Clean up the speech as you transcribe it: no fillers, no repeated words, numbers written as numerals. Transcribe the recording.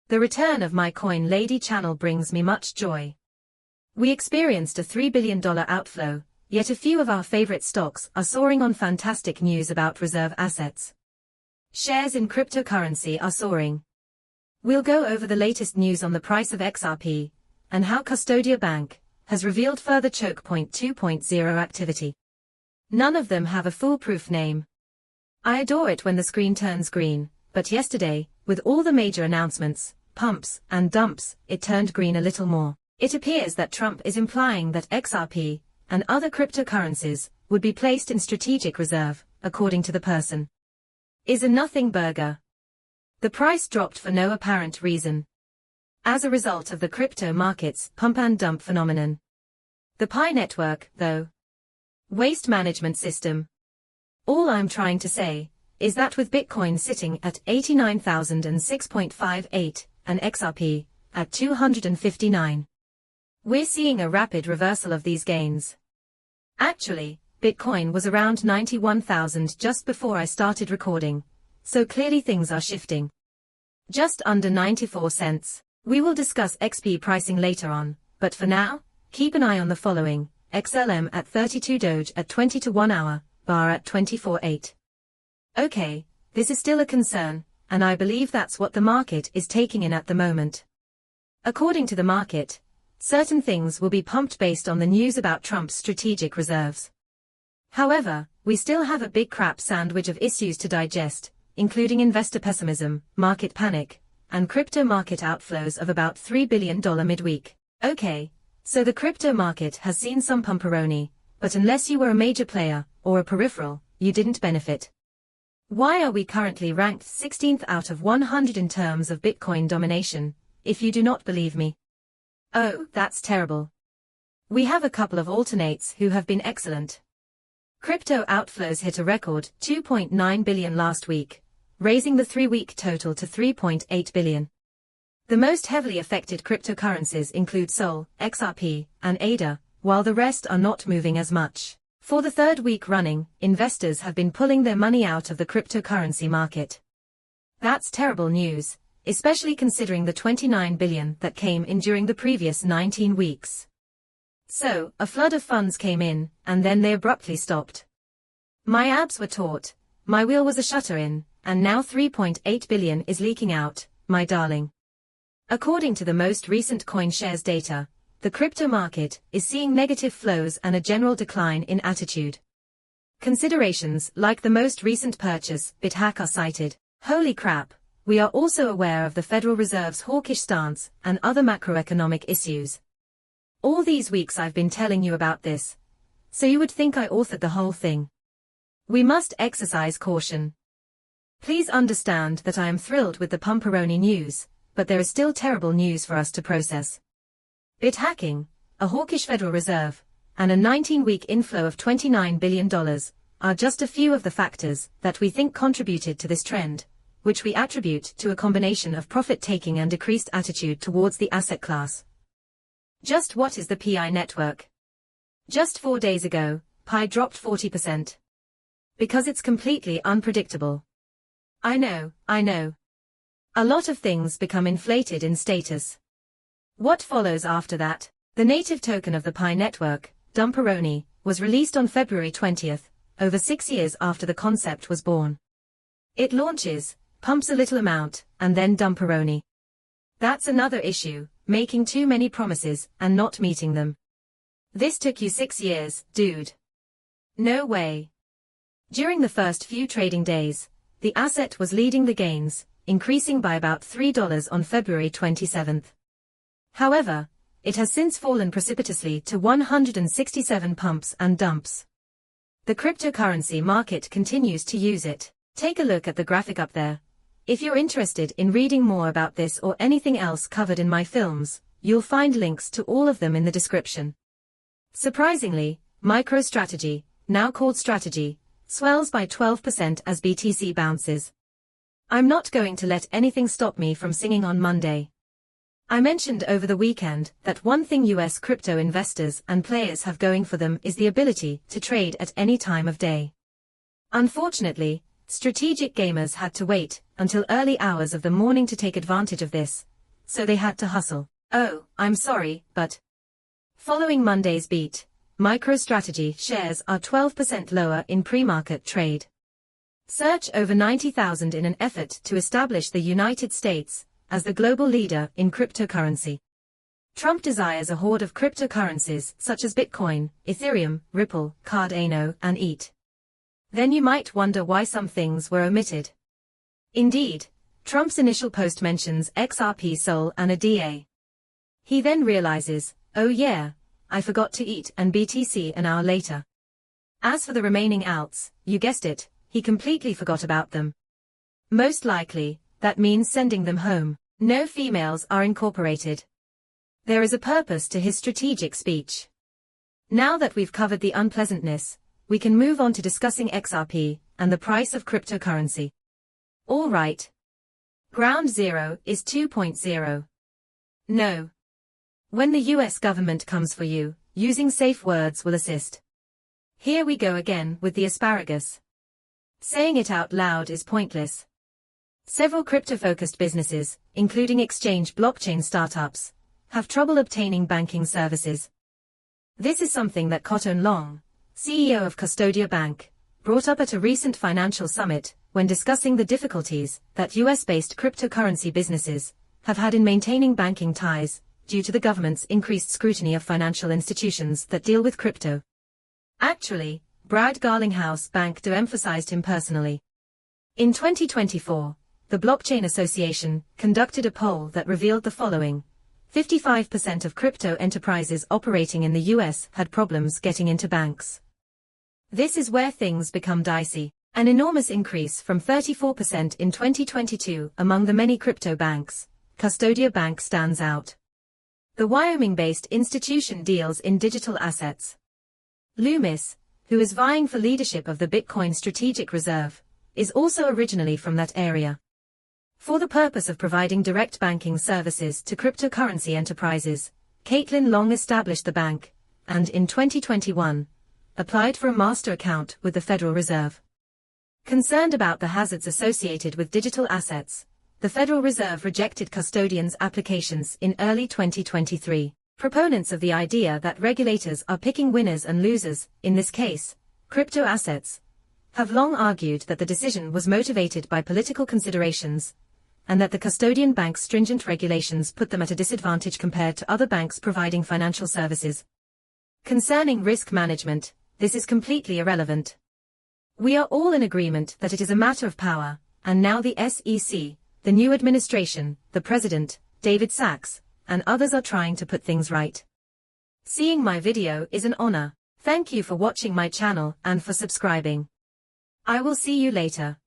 The return of my Coin Lady channel brings me much joy. We experienced a $3 billion outflow, yet a few of our favorite stocks are soaring on fantastic news about reserve assets. Shares in cryptocurrency are soaring. We'll go over the latest news on the price of XRP, and how Custodia Bank has revealed further choke point 2.0 activity. None of them have a foolproof name. I adore it when the screen turns green, but yesterday, with all the major announcements, pumps, and dumps, it turned green a little more. It appears that Trump is implying that XRP and other cryptocurrencies would be placed in strategic reserve, according to the person. Is a nothing burger. The price dropped for no apparent reason. As a result of the crypto market's pump and dump phenomenon. The Pi network, though. Waste management system. All I'm trying to say is that with Bitcoin sitting at 89,006.58 and XRP at 259, we're seeing a rapid reversal of these gains. Actually, Bitcoin was around 91,000 just before I started recording, so clearly things are shifting. Just under 94 cents. We will discuss XP pricing later on, but for now, keep an eye on the following: XLM at 32 Doge at 20 to 1 hour, bar at 24.8. Okay, this is still a concern, and I believe that's what the market is taking in at the moment. According to the market, certain things will be pumped based on the news about Trump's strategic reserves. However, we still have a big crap sandwich of issues to digest, including investor pessimism, market panic, and crypto market outflows of about $3 billion midweek. Okay, so the crypto market has seen some pumperoni, but unless you were a major player, or a peripheral, you didn't benefit. Why are we currently ranked 16th out of 100 in terms of Bitcoin domination, if you do not believe me? Oh, that's terrible. We have a couple of alternates who have been excellent. Crypto outflows hit a record $2.9 billion last week, raising the 3-week total to $3.8 billion. The most heavily affected cryptocurrencies include Sol, XRP, and ADA, while the rest are not moving as much. For the third week running, investors have been pulling their money out of the cryptocurrency market. That's terrible news, especially considering the $29 billion that came in during the previous 19 weeks. So, a flood of funds came in, and then they abruptly stopped. My abs were taut, my wheel was a shutter in, and now $3.8 billion is leaking out, my darling. According to the most recent CoinShares data, the crypto market is seeing negative flows and a general decline in attitude. Considerations like the most recent purchase, BitHack, are cited. Holy crap, we are also aware of the Federal Reserve's hawkish stance and other macroeconomic issues. All these weeks I've been telling you about this, so you would think I authored the whole thing. We must exercise caution. Please understand that I am thrilled with the pumperoni news, but there is still terrible news for us to process. BitHacking, a hawkish Federal Reserve, and a 19-week inflow of $29 billion are just a few of the factors that we think contributed to this trend, which we attribute to a combination of profit-taking and decreased attitude towards the asset class. Just what is the Pi network? Just 4 days ago, Pi dropped 40%. Because it's completely unpredictable. I know. A lot of things become inflated in status. What follows after that? The native token of the Pi network, Dumperoni, was released on February 20th, over 6 years after the concept was born. It launches, pumps a little amount, and then Dumperoni. That's another issue, making too many promises and not meeting them. This took you 6 years, dude. No way. During the first few trading days, the asset was leading the gains, increasing by about $3 on February 27th. However, it has since fallen precipitously to 167 pumps and dumps. The cryptocurrency market continues to use it. Take a look at the graphic up there. If you're interested in reading more about this or anything else covered in my films, you'll find links to all of them in the description. Surprisingly, MicroStrategy, now called Strategy, swells by 12% as BTC bounces. I'm not going to let anything stop me from singing on Monday. I mentioned over the weekend that one thing US crypto investors and players have going for them is the ability to trade at any time of day. Unfortunately, strategic gamers had to wait until early hours of the morning to take advantage of this, so they had to hustle. Oh, I'm sorry, but following Monday's beat, MicroStrategy shares are 12% lower in pre-market trade. Search over 90,000 in an effort to establish the United States as the global leader in cryptocurrency. Trump desires a horde of cryptocurrencies such as Bitcoin, Ethereum, Ripple, Cardano, and ETH. Then you might wonder why some things were omitted. Indeed, Trump's initial post mentions XRP Sol and ADA. He then realizes, oh yeah, I forgot to ETH and BTC an hour later. As for the remaining alts, you guessed it, he completely forgot about them. Most likely, that means sending them home. No females are incorporated. There is a purpose to his strategic speech. Now that we've covered the unpleasantness, we can move on to discussing XRP and the price of cryptocurrency. All right. Ground zero is 2.0. No. When the US government comes for you, using safe words will assist. Here we go again with the asparagus. Saying it out loud is pointless. Several crypto-focused businesses, including exchange blockchain startups, have trouble obtaining banking services. This is something that Cotton Long, CEO of Custodia Bank, brought up at a recent financial summit when discussing the difficulties that US-based cryptocurrency businesses have had in maintaining banking ties due to the government's increased scrutiny of financial institutions that deal with crypto. Actually, Brad Garlinghouse Bank emphasized him personally. In 2024, the Blockchain Association conducted a poll that revealed the following. 55% of crypto enterprises operating in the US had problems getting into banks. This is where things become dicey. An enormous increase from 34% in 2022 among the many crypto banks. Custodia Bank stands out. The Wyoming-based institution deals in digital assets. Loomis, who is vying for leadership of the Bitcoin Strategic Reserve, is also originally from that area. For the purpose of providing direct banking services to cryptocurrency enterprises, Caitlin Long established the bank, and in 2021, applied for a master account with the Federal Reserve. Concerned about the hazards associated with digital assets, the Federal Reserve rejected custodians' applications in early 2023. Proponents of the idea that regulators are picking winners and losers, in this case, crypto assets, have long argued that the decision was motivated by political considerations, and that the custodian bank's stringent regulations put them at a disadvantage compared to other banks providing financial services. Concerning risk management, this is completely irrelevant. We are all in agreement that it is a matter of power, and now the SEC, the new administration, the president, David Sachs, and others are trying to put things right. Seeing my video is an honor. Thank you for watching my channel and for subscribing. I will see you later.